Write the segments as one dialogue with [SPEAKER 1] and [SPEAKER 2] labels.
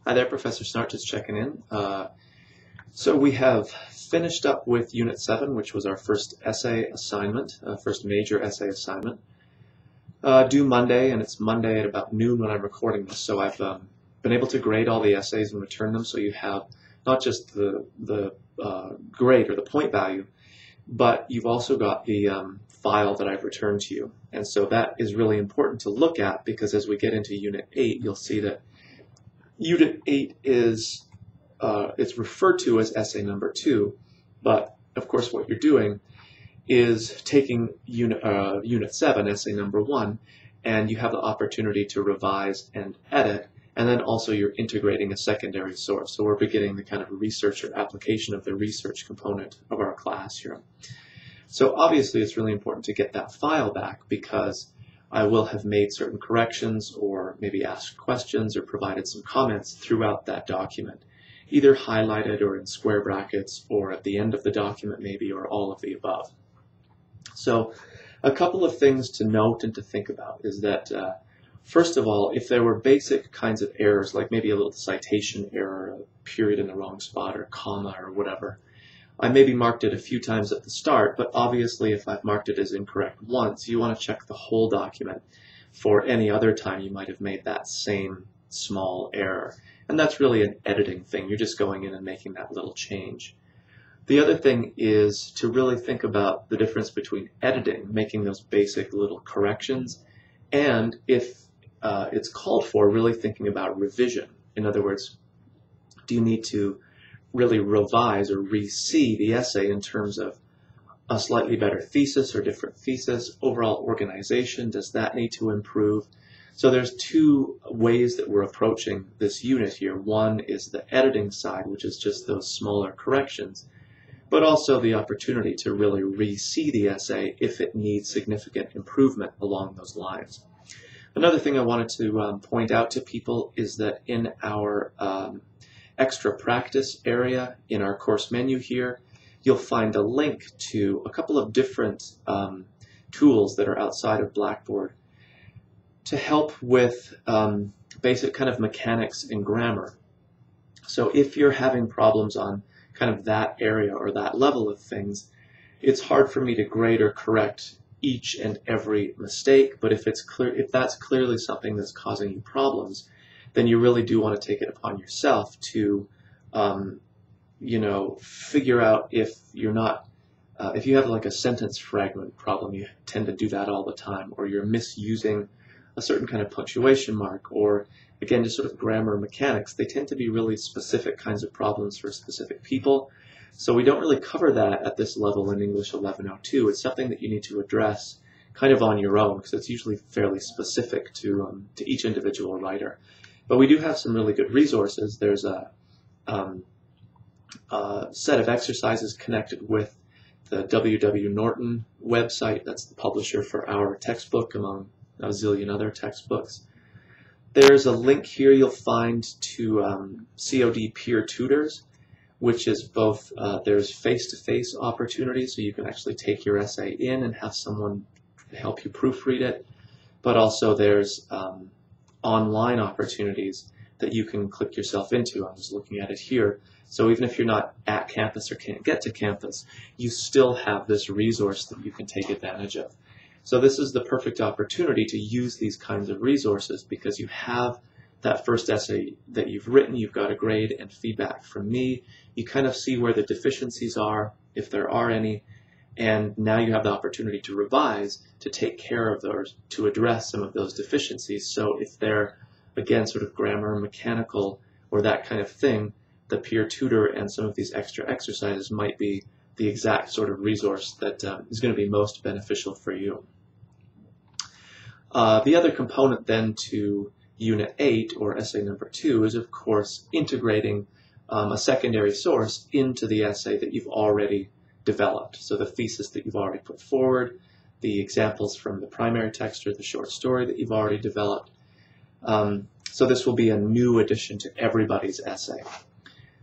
[SPEAKER 1] Hi there, Professor Snart, just checking in. So we have finished up with Unit 7, which was our first essay assignment, first major essay assignment, due Monday, and it's Monday at about noon when I'm recording this. So I've been able to grade all the essays and return them, so you have not just the grade or the point value, but you've also got the file that I've returned to you. And so that is really important to look at, because as we get into Unit 8, you'll see that Unit 8 is it's referred to as essay number 2, but of course what you're doing is taking Unit 7, essay number 1, and you have the opportunity to revise and edit, and then also you're integrating a secondary source. So we're beginning the kind of research or application of the research component of our class here. So obviously it's really important to get that file back, because I will have made certain corrections or maybe asked questions or provided some comments throughout that document, either highlighted or in square brackets or at the end of the document maybe, or all of the above. So a couple of things to note and to think about is that first of all, if there were basic kinds of errors, like maybe a little citation error, a period in the wrong spot or comma or whatever, I maybe marked it a few times at the start, but obviously if I've marked it as incorrect once, you want to check the whole document for any other time you might have made that same small error. And that's really an editing thing. You're just going in and making that little change. The other thing is to really think about the difference between editing, making those basic little corrections, and if it's called for, really thinking about revision. In other words, do you need to really revise or re-see the essay in terms of a slightly better thesis or different thesis, overall organization, does that need to improve? So there's two ways that we're approaching this unit here. One is the editing side, which is just those smaller corrections, but also the opportunity to really re-see the essay if it needs significant improvement along those lines. Another thing I wanted to point out to people is that in our extra practice area in our course menu here, you'll find a link to a couple of different tools that are outside of Blackboard to help with basic kind of mechanics in grammar. So if you're having problems on kind of that area or that level of things, it's hard for me to grade or correct each and every mistake, but if that's clearly something that's causing you problems, then you really do want to take it upon yourself to, figure out if you're not, if you have like a sentence fragment problem, you tend to do that all the time, or you're misusing a certain kind of punctuation mark, or again, just sort of grammar mechanics. They tend to be really specific kinds of problems for specific people. So we don't really cover that at this level in English 1102. It's something that you need to address kind of on your own, because it's usually fairly specific to each individual writer. But we do have some really good resources. There's a set of exercises connected with the W.W. Norton website. That's the publisher for our textbook, among a zillion other textbooks. There's a link here you'll find to COD peer tutors, which is both, there's face-to-face opportunities, so you can actually take your essay in and have someone help you proofread it, but also there's online opportunities that you can click yourself into. I'm just looking at it here. So even if you're not at campus or can't get to campus, you still have this resource that you can take advantage of. So this is the perfect opportunity to use these kinds of resources, because you have that first essay that you've written, you've got a grade and feedback from me, you kind of see where the deficiencies are, if there are any, and now you have the opportunity to revise, to take care of those, to address some of those deficiencies. So if they're, again, sort of grammar, mechanical, or that kind of thing, the peer tutor and some of these extra exercises might be the exact sort of resource that is going to be most beneficial for you. The other component then to Unit 8, or essay number 2, is of course integrating a secondary source into the essay that you've already developed. So the thesis that you've already put forward, the examples from the primary text or the short story that you've already developed. So this will be a new addition to everybody's essay.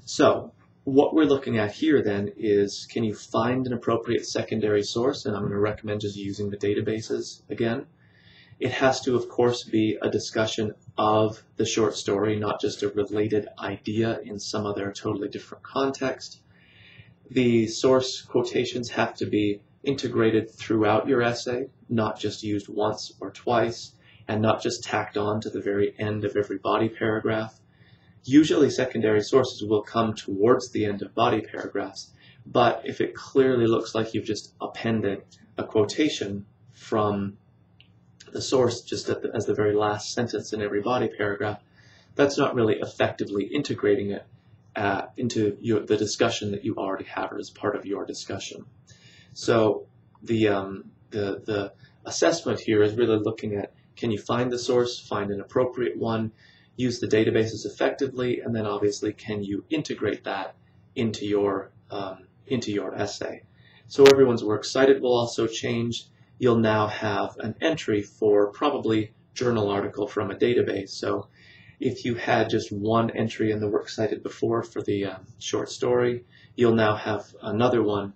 [SPEAKER 1] So what we're looking at here then is, can you find an appropriate secondary source? And I'm going to recommend just using the databases again. It has to, of course, be a discussion of the short story, not just a related idea in some other totally different context. The source quotations have to be integrated throughout your essay, not just used once or twice, and not just tacked on to the very end of every body paragraph. Usually secondary sources will come towards the end of body paragraphs, but if it clearly looks like you've just appended a quotation from the source just as the very last sentence in every body paragraph, that's not really effectively integrating it into the discussion that you already have as part of your discussion. So the assessment here is really looking at, can you find the source, find an appropriate one, use the databases effectively, and then obviously can you integrate that into your essay. So everyone's works cited will also change. You'll now have an entry for probably journal article from a database. So if you had just one entry in the works cited before for the short story, you'll now have another one.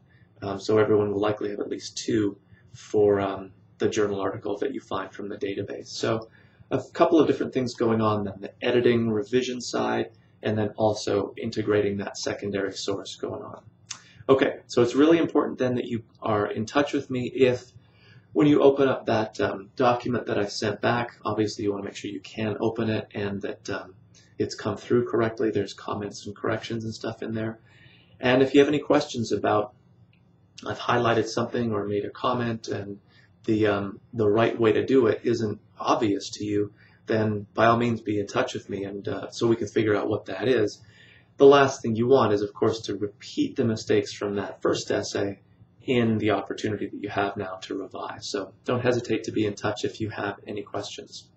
[SPEAKER 1] So everyone will likely have at least two for the journal article that you find from the database. So a couple of different things going on then, the editing, revision side, and then also integrating that secondary source going on. Okay, so it's really important then that you are in touch with me if, when you open up that document that I've sent back, obviously you want to make sure you can open it and that it's come through correctly. There's comments and corrections and stuff in there. And if you have any questions about, I've highlighted something or made a comment and the right way to do it isn't obvious to you, then by all means be in touch with me and so we can figure out what that is. The last thing you want is, of course, to repeat the mistakes from that first essay in the opportunity that you have now to revise. So don't hesitate to be in touch if you have any questions.